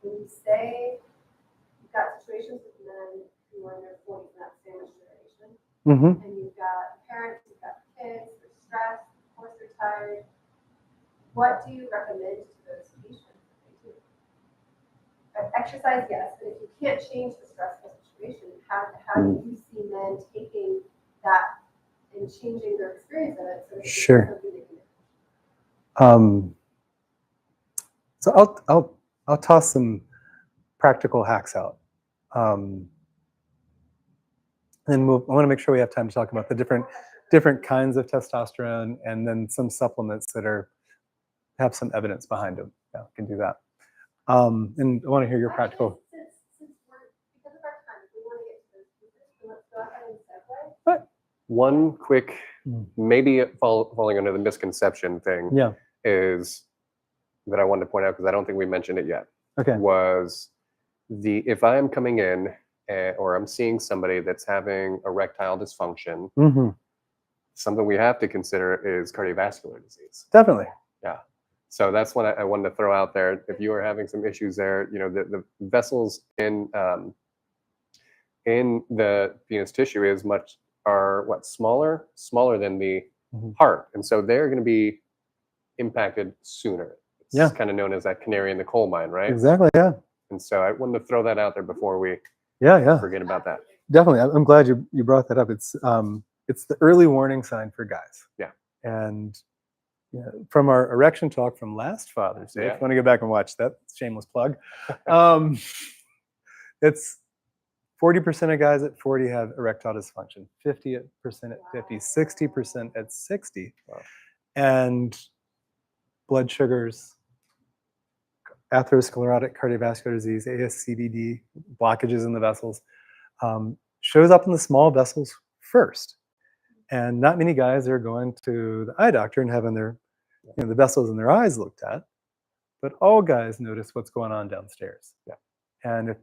when you say you've got situations with men who are in their 40s in that sandwich generation, and you've got parents, you've got kids, they're stressed, of course they're tired. What do you recommend to those patients that they do? Exercise, yes, but if you can't change the stressful situation, how do you see men taking that and changing their experience of it so that Sure. something they can do? So I'll toss some practical hacks out, and I want to make sure we have time to talk about the different kinds of testosterone, and then some supplements that have some evidence behind them. Yeah, we can do that. And I want to hear your practical. Since because of our time, we want to get to this, let's go ahead and segue. What? One quick, maybe falling under the misconception thing, is that I wanted to point out, because I don't think we mentioned it yet. Okay. Was if I am coming in or I'm seeing somebody that's having erectile dysfunction, something we have to consider is cardiovascular disease. Definitely. Yeah. So that's what I wanted to throw out there. If you are having some issues there, the vessels in the venous tissue are smaller than the heart, and so they're going to be impacted sooner. It's kind of known as that canary in the coal mine, right? Exactly. Yeah. And so I wanted to throw that out there before we forget about that. Definitely. I'm glad you brought that up. It's the early warning sign for guys. Yeah. And from our erection talk from last Father's Day, if you want to go back and watch that, shameless plug. It's 40% of guys at 40 have erectile dysfunction, 50% at 50, 60% at 60. Wow. And blood sugars, atherosclerotic cardiovascular disease, ASCVD, blockages in the vessels, shows up in the small vessels first. And not many guys are going to the eye doctor and having their, the vessels in their eyes looked at, but all guys notice what's going on downstairs. Yeah. And if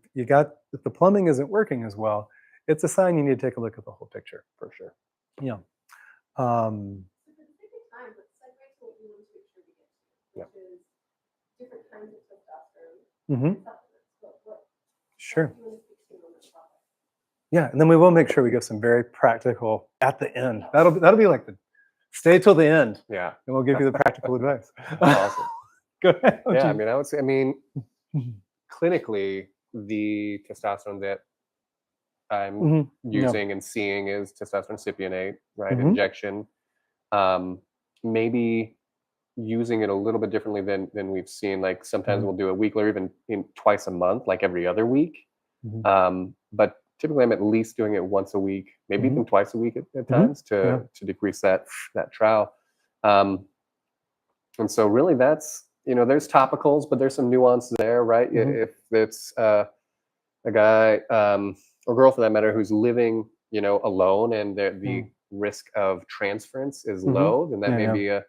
the plumbing isn't working as well, it's a sign you need to take a look at the whole picture. For sure. Yeah. Different kinds of testosterone. Mm-hmm. Sure. Yeah, and then we will make sure we give some very practical at the end. That'll be like the stay till the end. Yeah. And we'll give you the practical advice. Awesome. Go ahead. Yeah, I mean, I would say, clinically, the testosterone that I'm using and seeing is testosterone cypionate, right? Injection. Maybe using it a little bit differently than we've seen. Like sometimes we'll do a weekly or even twice a month, like every other week. But typically I'm at least doing it once a week, maybe even twice a week at times to decrease that trial. And so really that's, there's topicals, but there's some nuance there, right? If it's a guy or girl for that matter who's living, alone and the risk of transference is low, then that may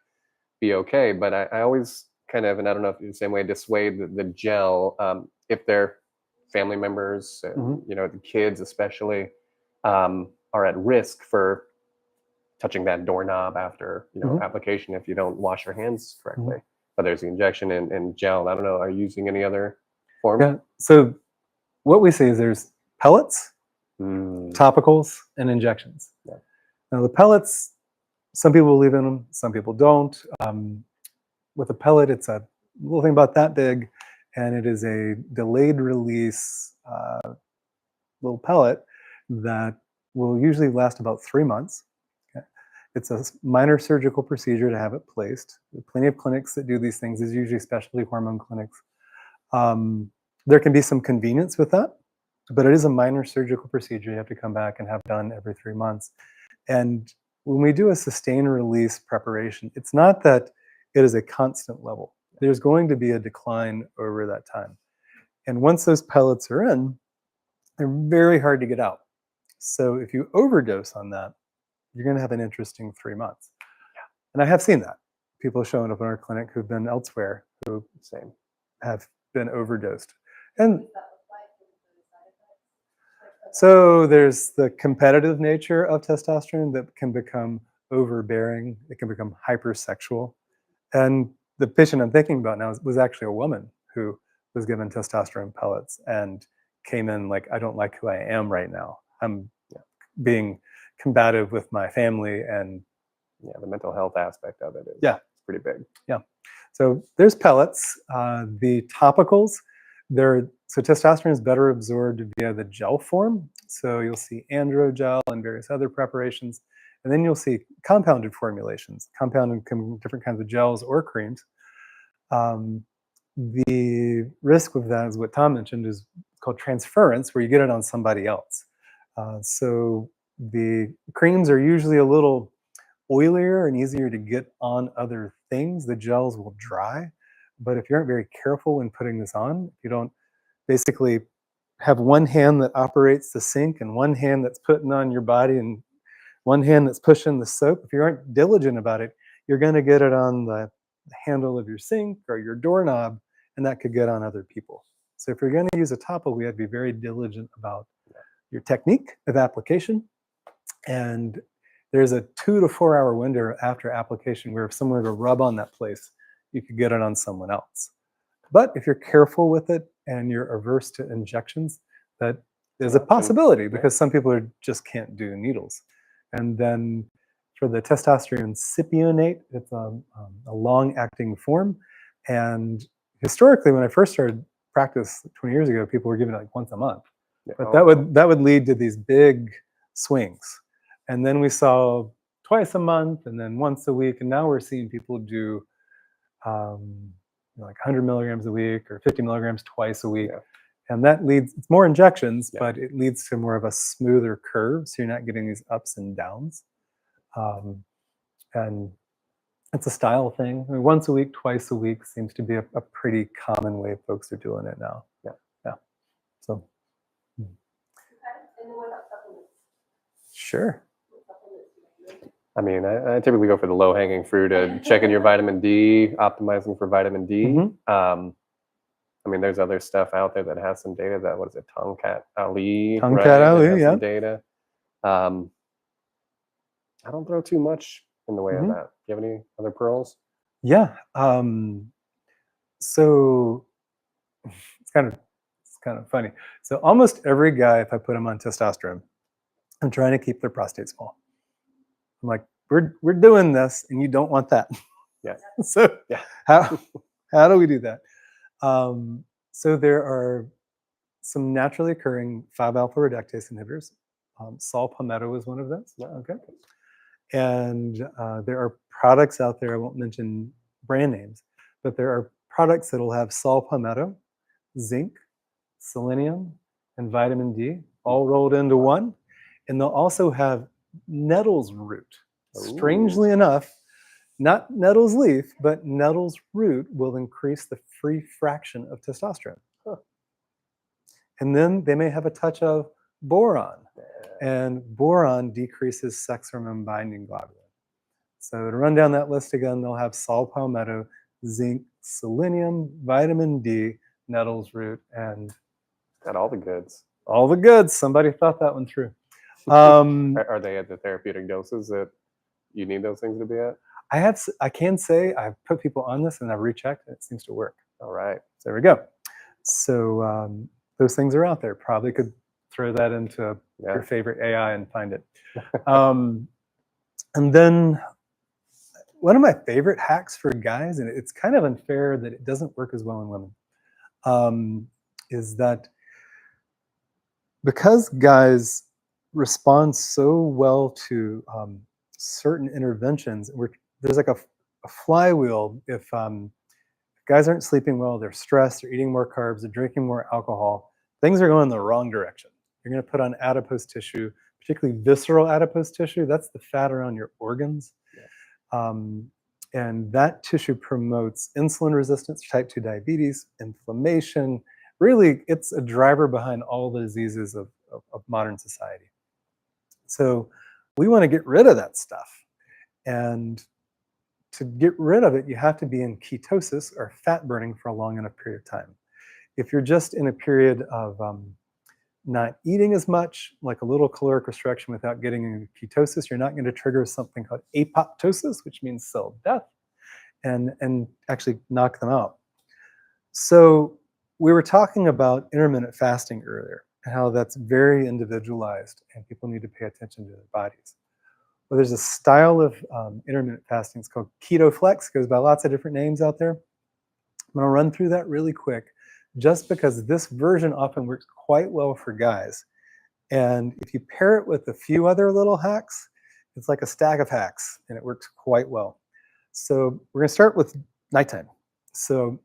be okay. But I always kind of, and I don't know if it's the same way, dissuade the gel if they're family members, the kids especially, are at risk for touching that doorknob after application if you don't wash your hands correctly. But there's the injection and gel. I don't know. Are you using any other form? Yeah. So what we say is there's pellets, topicals, and injections. Yeah. Now the pellets, some people believe in them, some people don't. With a pellet, it's a little thing about that big, and it is a delayed release little pellet that will usually last about 3 months. Okay. It's a minor surgical procedure to have it placed. There are plenty of clinics that do these things. These are usually specialty hormone clinics. There can be some convenience with that, but it is a minor surgical procedure you have to come back and have done every 3 months. And when we do a sustained release preparation, it's not that it is a constant level. There's going to be a decline over that time. And once those pellets are in, they're very hard to get out. So if you overdose on that, you're going to have an interesting 3 months. Yeah. And I have seen that. People showing up in our clinic who've been elsewhere who have been overdosed. And so there's the competitive nature of testosterone that can become overbearing. It can become hypersexual. And the patient I'm thinking about now was actually a woman who was given testosterone pellets and came in like, I don't like who I am right now. I'm being combative with my family. And the mental health aspect of it is pretty big. Yeah. So there's pellets. The topicals, so testosterone is better absorbed via the gel form. So you'll see androgel and various other preparations. And then you'll see compounded formulations, compounded different kinds of gels or creams. The risk with that is what Tom mentioned is called transference, where you get it on somebody else. So the creams are usually a little oilier and easier to get on other things. The gels will dry. But if you aren't very careful when putting this on, you don't basically have one hand that operates the sink and one hand that's putting on your body and one hand that's pushing the soap. If you aren't diligent about it, you're going to get it on the handle of your sink or your doorknob, and that could get on other people. So if you're going to use a topical, we have to be very diligent about your technique of application. And there's a 2 to 4 hour window after application where if someone were to rub on that place, you could get it on someone else. But if you're careful with it and you're averse to injections, that is a possibility because some people just can't do needles. And then for the testosterone cypionate, it's a long-acting form. And historically, when I first started practice 20 years ago, people were giving it like once a month. But that would lead to these big swings. And then we saw twice a month and then once a week. And now we're seeing people do like 100 milligrams a week or 50 milligrams twice a week. Yeah. And that leads, it's more injections, but it leads to more of a smoother curve. So you're not getting these ups and downs. And It's a style thing. I mean, once a week, twice a week seems to be a pretty common way folks are doing it now. Yeah. Yeah. So, Okay. And then what about supplements? sure. What supplements do you recommend? I mean, I typically go for the low hanging fruit of checking your vitamin D, optimizing for vitamin D. I mean, there's other stuff out there that has some data. That what is it, Tongkat Ali? Tongkat That Ali, has yeah. some data. I don't throw too much in the way of that. Do you have any other pearls? Yeah. So it's kind of funny. So almost every guy, if I put them on testosterone, I'm trying to keep their prostate small. I'm like, we're doing this, and you don't want that. Yeah. So Yeah. how do we do that? So there are some naturally occurring 5-alpha reductase inhibitors. Saw palmetto is one of those. Yeah. Okay. And there are products out there, I won't mention brand names, but there are products that will have saw palmetto, zinc, selenium, and vitamin D all rolled into one. And they'll also have nettles root. Strangely enough, not nettles leaf, but nettles root will increase the free fraction of testosterone. And then they may have a touch of boron, and boron decreases sex hormone binding globulin. So to run down that list again, they'll have saw palmetto, zinc, selenium, vitamin D, nettles root, and Got all the goods. all the goods. Somebody thought that one through. Are they at the therapeutic doses that you need those things to be at? I can say I've put people on this and I've rechecked and it seems to work. All right. So there we go. So those things are out there. Probably could throw that into your favorite AI and find it. And then one of my favorite hacks for guys, and it's kind of unfair that it doesn't work as well in women, is that because guys respond so well to certain interventions, there's like a flywheel. If guys aren't sleeping well, they're stressed, they're eating more carbs, they're drinking more alcohol, things are going the wrong direction. You're going to put on adipose tissue, particularly visceral adipose tissue. That's the fat around your organs. And that tissue promotes insulin resistance, type 2 diabetes, inflammation. Really, it's a driver behind all the diseases of modern society. So we want to get rid of that stuff. And to get rid of it, you have to be in ketosis or fat burning for a long enough period of time. If you're just in a period of not eating as much, like a little caloric restriction without getting into ketosis, you're not going to trigger something called apoptosis, which means cell death, and actually knock them out. So we were talking about intermittent fasting earlier, and how that's very individualized, and people need to pay attention to their bodies. Well, there's a style of intermittent fasting. It's called Keto Flex. It goes by lots of different names out there. I'm going to run through that really quick, just because this version often works quite well for guys. And if you pair it with a few other little hacks, it's like a stack of hacks, and it works quite well. So we're going to start with nighttime. So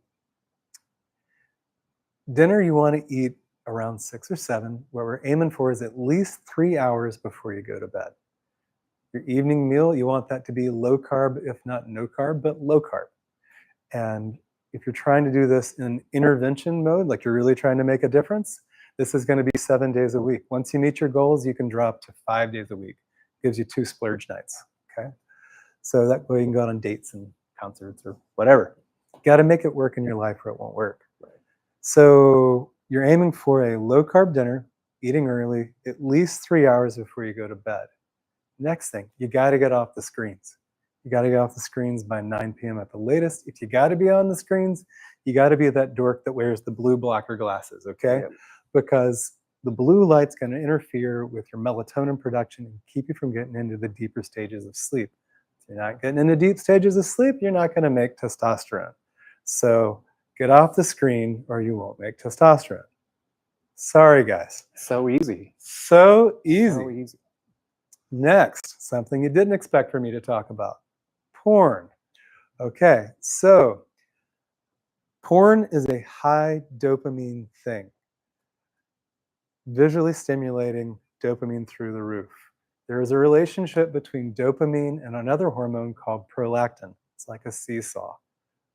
dinner you want to eat around 6 or 7. What we're aiming for is at least 3 hours before you go to bed. Your evening meal, you want that to be low carb, if not no carb, but low carb. And if you're trying to do this in intervention mode, like you're really trying to make a difference, this is going to be 7 days a week. Once you meet your goals, you can drop to 5 days a week. Gives you 2 splurge nights, okay? So that way you can go out on dates and concerts or whatever. You got to make it work in your life or it won't work. So you're aiming for a low carb dinner, eating early, at least 3 hours before you go to bed. Next thing, you got to get off the screens. You got to get off the screens by 9 p.m. at the latest. If you got to be on the screens, you got to be that dork that wears the blue blocker glasses, okay? Yep. Because the blue light's going to interfere with your melatonin production and keep you from getting into the deeper stages of sleep. If you're not getting into deep stages of sleep, you're not going to make testosterone. So get off the screen or you won't make testosterone. Sorry, guys. So easy. So easy. So easy. Next, something you didn't expect for me to talk about. Porn. Okay, so porn is a high dopamine thing. Visually stimulating, dopamine through the roof. There is a relationship between dopamine and another hormone called prolactin. It's like a seesaw.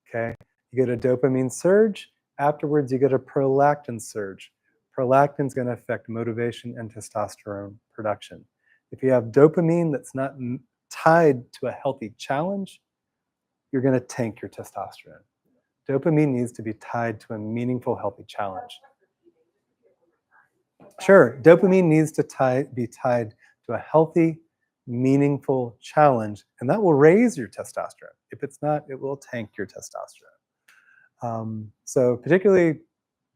Okay, you get a dopamine surge. Afterwards, you get a prolactin surge. Prolactin is going to affect motivation and testosterone production. If you have dopamine that's not tied to a healthy challenge, you're going to tank your testosterone. Dopamine needs to be tied to a meaningful, healthy challenge. Sure, dopamine needs to be tied to a healthy, meaningful challenge, and that will raise your testosterone. If it's not, it will tank your testosterone. So particularly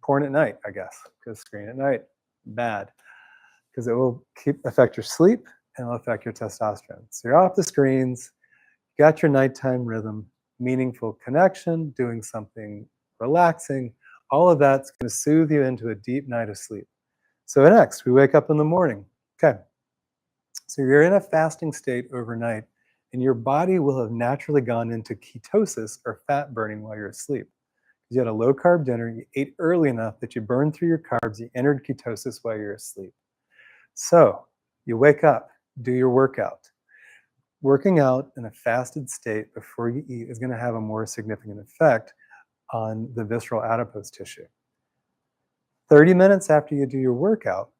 porn at night, I guess, because screen at night, bad, because it will affect your sleep and it will affect your testosterone. So you're off the screens, you got your nighttime rhythm, meaningful connection, doing something relaxing, all of that's going to soothe you into a deep night of sleep. So next, we wake up in the morning. Okay, so you're in a fasting state overnight, and your body will have naturally gone into ketosis or fat burning while you're asleep. You had a low carb dinner, you ate early enough that you burned through your carbs, you entered ketosis while you're asleep. So you wake up, do your workout. Working out in a fasted state before you eat is going to have a more significant effect on the visceral adipose tissue. 30 minutes after you do your workout,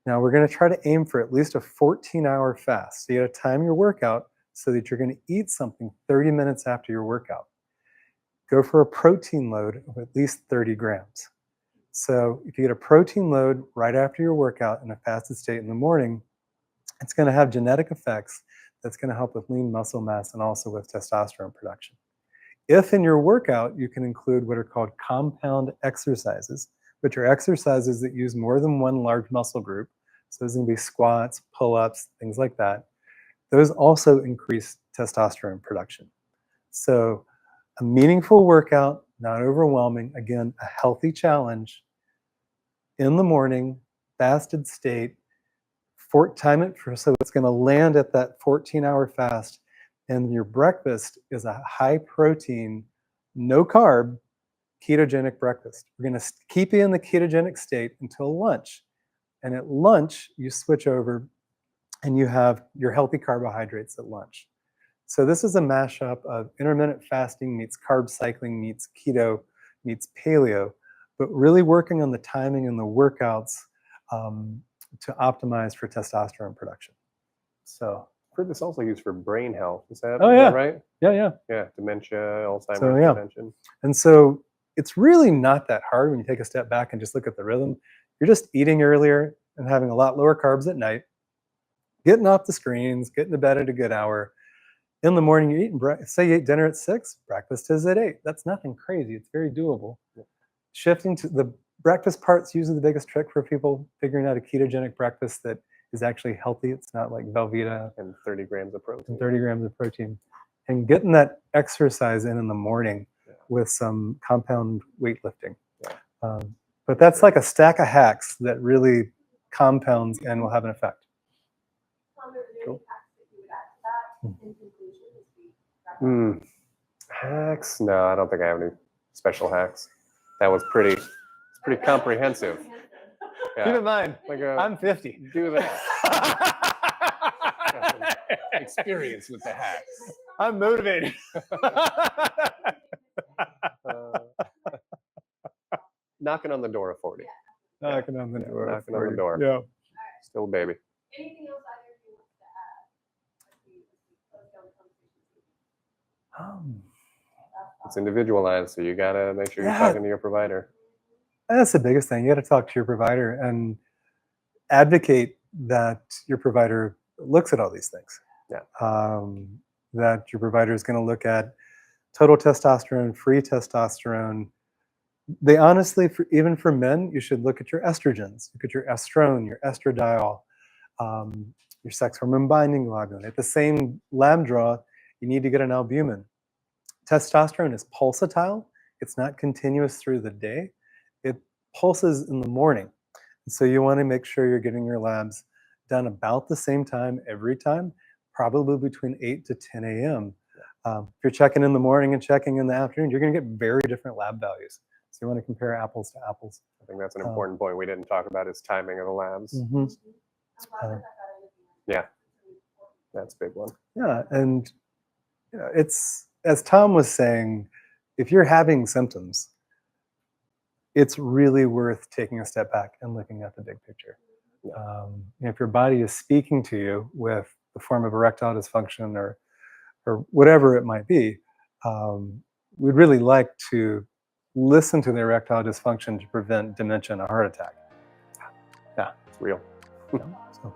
now we're going to try to aim for at least a 14-hour fast. So you got to time your workout so that you're going to eat something 30 minutes after your workout. Go for a protein load of at least 30 grams. So if you get a protein load right after your workout in a fasted state in the morning, it's going to have genetic effects that's going to help with lean muscle mass and also with testosterone production. If in your workout you can include what are called compound exercises, which are exercises that use more than one large muscle group, so those are going to be squats, pull-ups, things like that, those also increase testosterone production. So a meaningful workout, not overwhelming, again, a healthy challenge in the morning, fasted state, time it so it's going to land at that 14-hour fast, and your breakfast is a high protein, no carb, ketogenic breakfast. We're going to keep you in the ketogenic state until lunch. And at lunch, you switch over and you have your healthy carbohydrates at lunch. So this is a mashup of intermittent fasting meets carb cycling meets keto meets paleo, but really working on the timing and the workouts to optimize for testosterone production. So I've heard this also used for brain health. Is that right? Yeah. Yeah, dementia, Alzheimer's prevention. And so it's really not that hard when you take a step back and just look at the rhythm. You're just eating earlier and having a lot lower carbs at night, getting off the screens, getting to bed at a good hour. In the morning, you're eating, say you ate dinner at 6, breakfast is at 8. That's nothing crazy. It's very doable. Yeah. Shifting to the breakfast part's usually the biggest trick for people figuring out a ketogenic breakfast that is actually healthy. It's not like Velveeta. And 30 grams of protein. And 30 grams of protein. And getting that exercise in the morning with some compound weightlifting. Yeah. But that's like a stack of hacks that really compounds and will have an effect. Cool. Hacks? No, I don't think I have any special hacks. That was pretty comprehensive. Yeah. Keep in mind, I'm 50. Do that. Experience with the hacks. I'm motivated. Knocking on the door of 40. Knocking on the door. Knocking on the door. Yeah. Still a baby. Anything else either of you want to add? It's individualized, so you gotta make sure you're talking to your provider. That's the biggest thing. You got to talk to your provider and advocate that your provider looks at all these things. Yeah. That your provider is going to look at total testosterone, free testosterone. They honestly, even for men, you should look at your estrogens. Look at your estrone, your estradiol, your sex hormone binding globulin. At the same lab draw, you need to get an albumin. Testosterone is pulsatile. It's not continuous through the day. It pulses in the morning. And so you want to make sure you're getting your labs done about the same time every time, probably between 8 to 10 a.m. If you're checking in the morning and checking in the afternoon, you're going to get very different lab values. So you want to compare apples to apples. I think that's an important point we didn't talk about is timing of the labs. Mm-hmm. Yeah, that's a big one. Yeah, and it's as Tom was saying, if you're having symptoms, it's really worth taking a step back and looking at the big picture. If your body is speaking to you with the form of erectile dysfunction or whatever it might be, we'd really like to listen to the erectile dysfunction to prevent dementia and a heart attack. Yeah, it's real. So.